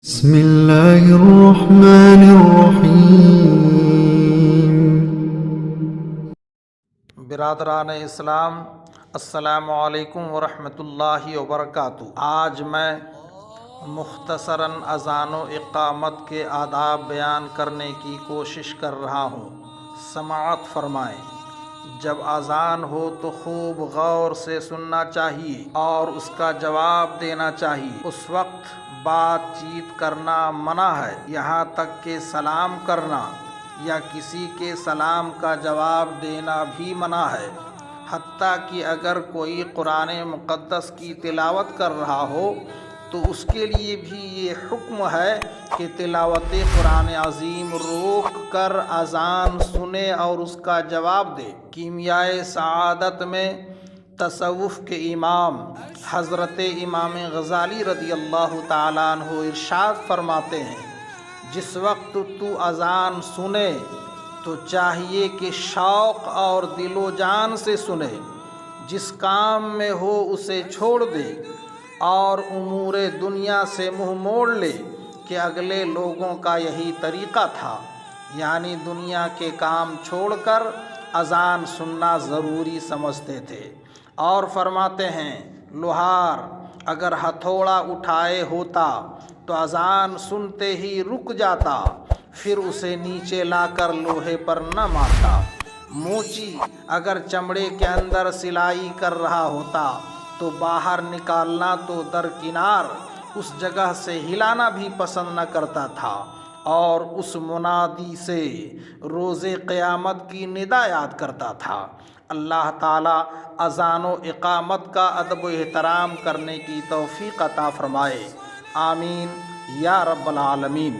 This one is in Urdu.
بسم اللہ الرحمن الرحیم۔ برادران اسلام، السلام علیکم ورحمۃ اللہ وبرکاتہ۔ آج میں مختصراً اذان و اقامت کے آداب بیان کرنے کی کوشش کر رہا ہوں، سماعت فرمائیں۔ جب اذان ہو تو خوب غور سے سننا چاہیے اور اس کا جواب دینا چاہیے۔ اس وقت بات چیت کرنا منع ہے، یہاں تک کہ سلام کرنا یا کسی کے سلام کا جواب دینا بھی منع ہے۔ حتیٰ کہ اگر کوئی قرآن مقدس کی تلاوت کر رہا ہو تو اس کے لیے بھی یہ حکم ہے کہ تلاوت قرآن عظیم روک کر اذان سنے اور اس کا جواب دے۔ کیمیائے سعادت میں تصوف کے امام حضرت امام غزالی رضی اللہ تعالیٰ عنہ ارشاد فرماتے ہیں، جس وقت تو اذان سنے تو چاہیے کہ شوق اور دل و جان سے سنے، جس کام میں ہو اسے چھوڑ دے اور امور دنیا سے منہ موڑ لے، کہ اگلے لوگوں کا یہی طریقہ تھا، یعنی دنیا کے کام چھوڑ کر اذان سننا ضروری سمجھتے تھے۔ اور فرماتے ہیں، لوہار اگر ہتھوڑا اٹھائے ہوتا تو اذان سنتے ہی رک جاتا، پھر اسے نیچے لا کر لوہے پر نہ مارتا۔ موچی اگر چمڑے کے اندر سلائی کر رہا ہوتا تو باہر نکالنا تو درکنار اس جگہ سے ہلانا بھی پسند نہ کرتا تھا، اور اس منادی سے روز قیامت کی ندا یاد کرتا تھا۔ اللہ تعالیٰ اذان و اقامت کا ادب و احترام کرنے کی توفیق عطا فرمائے، آمین یا رب العالمین۔